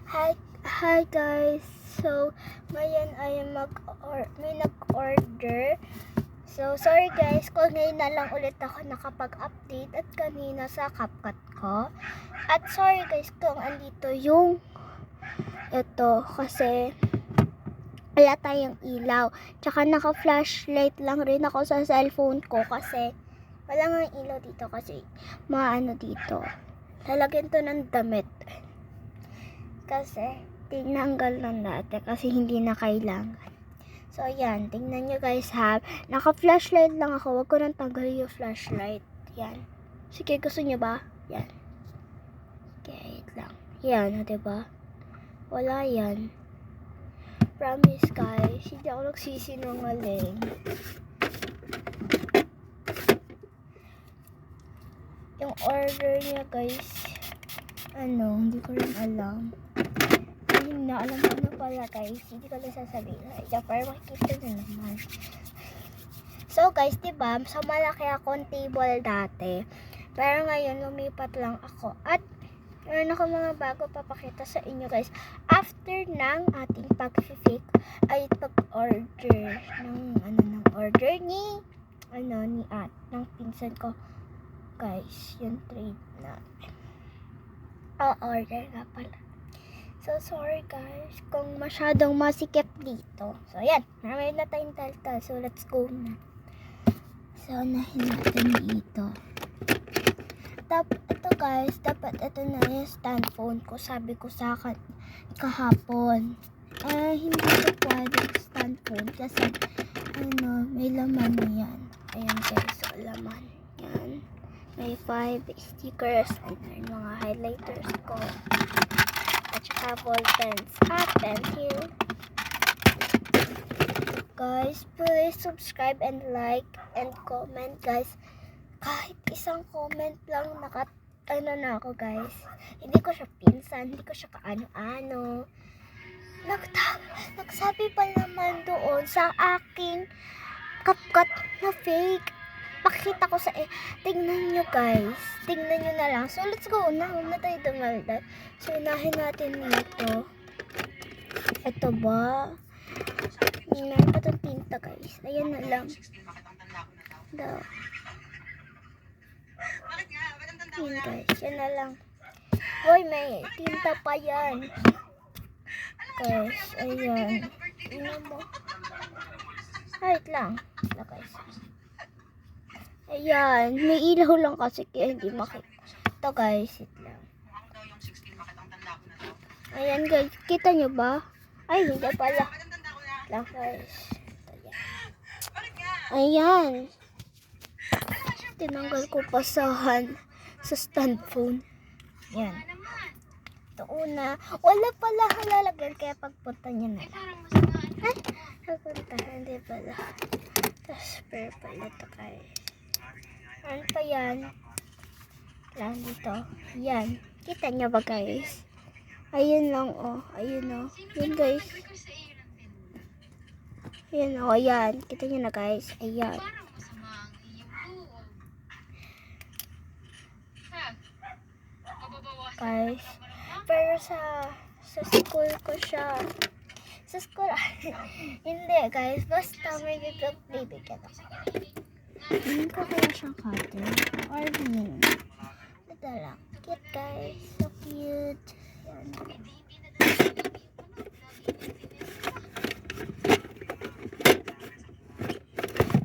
Hi guys. So, ngayon ay may nag-order. So, sorry guys kung ngayon na lang ulit ako nakapag-update at kanina sa CapCut ko. At sorry guys kung andito yung ito kasi wala tayong ilaw. Tsaka naka-flashlight lang rin ako sa cellphone ko kasi wala nga ilaw dito kasi maano dito. Lalagyan to ng damit. Kasi tinanggal na natin kasi hindi na kailangan. So, yan. Tingnan nyo guys ha. Naka-flashlight lang ako. Huwag ko nang tanggalin yung flashlight. Yan. Sige, gusto nyo ba? Yan. Okay, wait lang. Yan, diba? Wala yan. Promise guys. Hindi ako nagsisinungaling. Yung order niya guys. Hindi ko rin alam. Hindi na alam ko na pala guys. Hindi ko lang sasabihin. Pero makikita nyo naman. So guys, diba? So malaki akong table dati. Pero ngayon, lumipat lang ako. At meron ako mga bago papakita sa inyo guys. After ng ating pag-fake ay pag-order ng order ni ng pinsan ko. Guys, yung trade na order nga pala. So, sorry guys kung masyadong masikip dito. So, yan. Marami na tayong taltal. So, let's go na. So, unahin natin dito. Ito guys, dapat ito na yung stand phone ko. Sabi ko sa akin kahapon. Hindi ko pwede stand phone kasi may laman yan. Ayan guys, so laman. Yan. May 5 stickers and mga highlighters ko. At saka ball pens. Pencil. Guys, please subscribe and like and comment guys. Kahit isang comment lang na ako guys. Hindi ko siya pinsan, hindi ko siya kaano-ano. Nagsabi pa naman doon sa aking CapCut na fake. Pakita ko sa tingnan nyo guys. Tingnan nyo na lang. So let's go na. Huwag na tayo dumaldag. So unahin natin dito. Ito ba? Meron pa itong tinta guys. Ayan na lang. Ayan guys. Yan na lang. Hoy, may tinta pa yan. Guys, ayan. Tingnan mo. Wait lang. Guys. Ayan, may ilaw lang kasi kaya hindi makita. Ito guys, ito lang. Ayan guys, kita nyo ba? Ay, hindi pala. Lang guys. Ayan. Tinanggal ko pasahan sa stand phone. Ayan. Ito una. Wala pala halalagyan kaya pagpunta niya na lang. Pagpunta, hindi pala. Tapos pala ito guys. Ano pa yan? Lang dito. Yan. Kita nyo ba guys? Ayun lang Ayun Yan guys. Ayan ayan. Kita nyo na guys. Ayan. Guys. Pero sa school ko siya. Sa school, hindi guys. Basta may bibigyan ako. Hindi ko kaya siyang cutter. Or ring. Ito lang. Cute guys. So cute. Yan.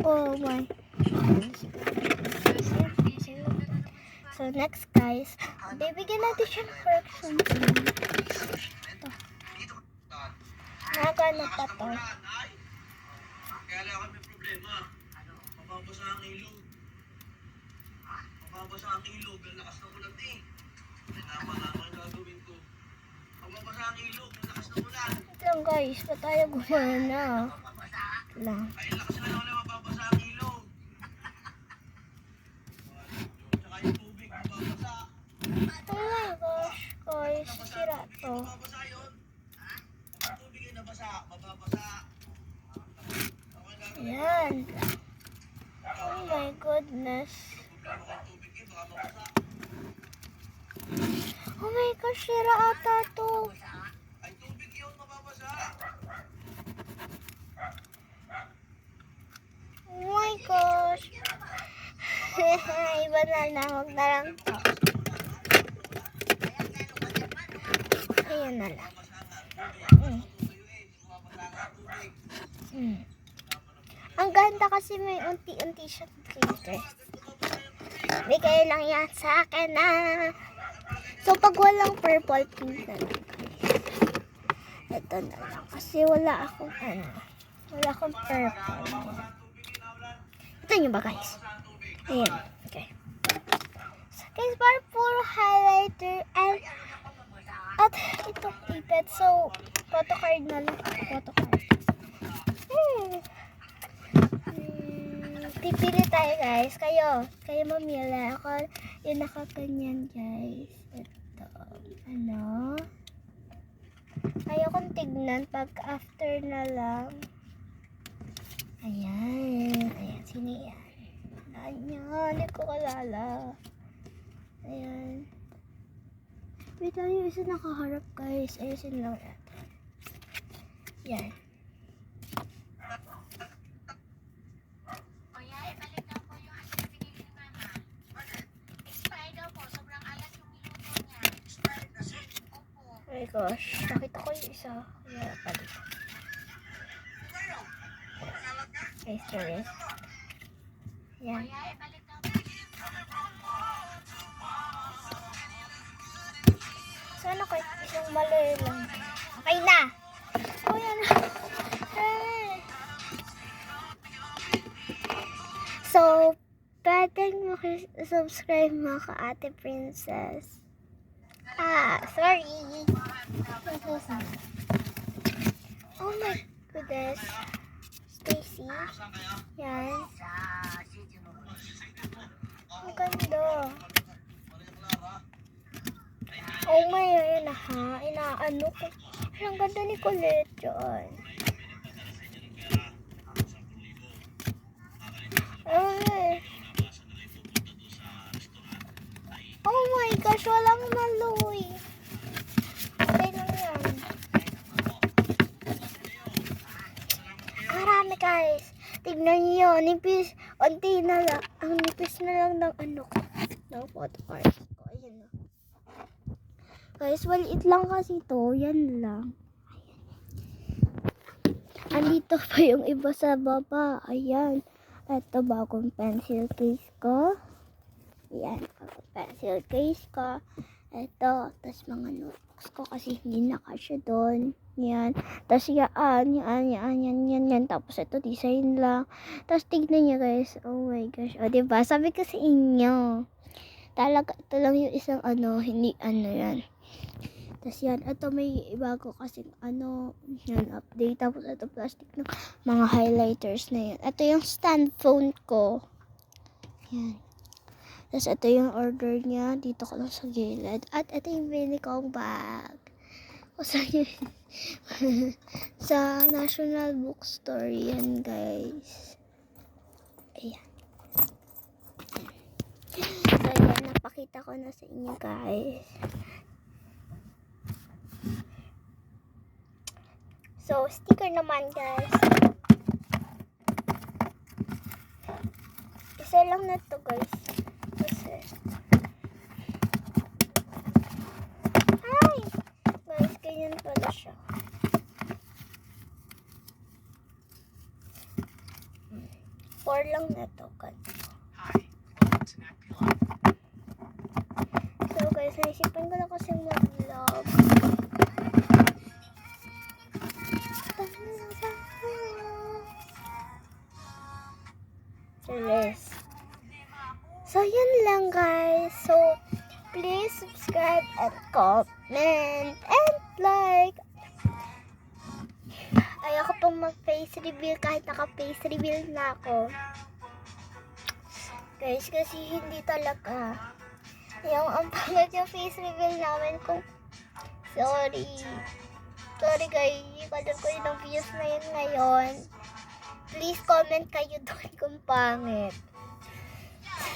Oh my. So next guys. Bibigyan natin siya ng correction. Ito. Nakagano pa to. Kaya lang kami problema. Mababasa ang ilog. Ang lakas ng ulan Tama ang gagawin ko. Mababasa ang ilog, ang lakas ng ulan. Ito lang guys, pa tayo gumana. Lang. Ay, lakas na lang mababasa ang ilog. Tsaka yung tubig, mababasa. Oh my gosh, guys, sira to. Mababasa yun. Ang tubig ay nabasa, mababasa. Yan. Oh my goodness. Oh my gosh, sira ata to. Oh my gosh. Iba na, huwag na lang to. Ayan na lang. Ang ganda kasi may unti-unti siyang glitters. Bigay lang yan sa akin na. So, pag walang purple, pink na lang. Ito na lang. Kasi wala akong purple. Ito nyo ba, guys? Ayan. Okay. So, guys, para puro highlighter at itong ipet. So, photocard na lang. Photocard. Pipili tayo, guys. Kayo mamili. Ako, yung nakakanyan, guys. Ito. Ano? Ayokong tignan pag after na lang. Ayan. Ayan. Sino yan? Ayan. Hindi ko kalala. Ayan. Wait lang, yung isa nakaharap, guys. Ayusin lang natin. Yan. Oh my gosh, nakita ko yung isa. Kaya pala. Okay, serious. Yan. Sana kahit isang mali lang. Okay na! Oh, yan. So, pwedeng subscribe mga ka-ate princess. Sorry. Oh my goodness. Stacy. Yan. Ang ganda. Oh my, ayun na ha. Inaano ko. Ang ganda ni Colette dyan. Ay. Oh my gosh, walang maloy. Okay lang yan. Marami, guys. Tignan niyo, nipis. Unti na lang. Ang nipis na lang ng ano ko. Ng photocard ko. Ayan na. Guys, maliit lang kasi to. Yan lang. Ayan. Andito pa yung iba sa baba. Ayan. Ito bagong pencil case ko. Yan, pencil case ko. Ito, tapos mga notebooks ko kasi hindi na kasya doon. Yan. Tapos yan. Tapos ito, design lang. Tapos tignan nyo, guys. Oh my gosh. O, diba? Sabi ko sa inyo. Talaga, ito lang yung isang hindi yan. Tapos yan, ito may bago kasi yan, update. Tapos ito, plastic ng mga highlighters na yan. Ito yung stand phone ko. Yan. Tapos ito yung order niya. Dito ko lang sa gilid. At ito yung bili kong bag. O sa sa National Bookstore yan, guys. Ayan. So yan, napakita ko na sa inyo, guys. So, sticker naman, guys. Isa lang na to, guys. Kasi guys, ganyan pala siya. Four lang na to, guys. So, guys, naisipan ko na kasi mag-vlog. So, yun lang, guys. So, please subscribe and comment and like. Ayoko pong mag-face reveal kahit naka-face reveal na ako. Guys, kasi hindi talaga. Ang pangit yung face reveal namin kung sorry. Sorry, guys. Hindi ko yung views na yun ngayon. Please comment kayo doon kung pangit.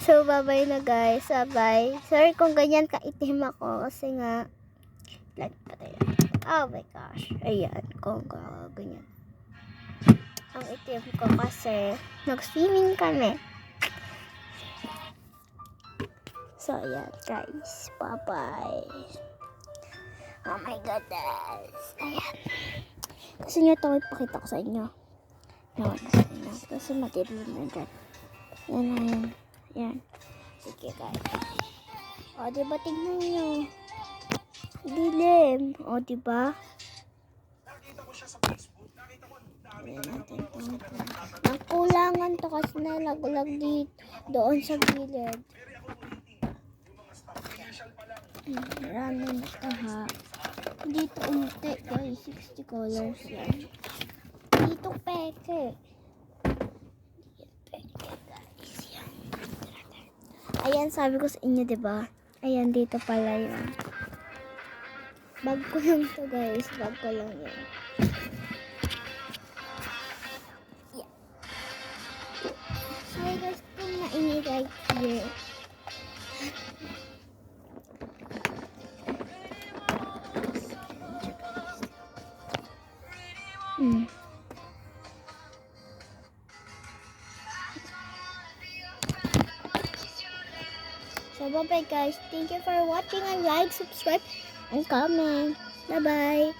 So, bye-bye na, guys. Bye. Sorry kung ganyan kaitim ako kasi nga lag pa tayo. Oh my gosh. Ayan, kung ganyan. ang itim ko kasi nag-swimming kami. So, ayan guys. Bye-bye. Oh my goodness. Ayan. Kasi nyo ito ipakita ko sa inyo. Nawan ko sa inyo. Kasi matilim na dyan. Yan na yan. Yan. Sige guys. O, diba tingnan nyo? Dilim. O, diba? Ayan natin ito. Ang kulangan to kasi nalaglag dito. Doon sa gilid. Marami na ito ha. Dito unti guys. 60 colors yan. Dito peke. Peke guys. Yan. Ayan sabi ko sa inyo diba? Ayan dito pala yun. Bag ko lang to guys. Bag ko lang yun. Yeah. Sorry guys kung naingay right here. So, bye-bye guys. Thank you for watching and like, subscribe, and comment. Bye-bye.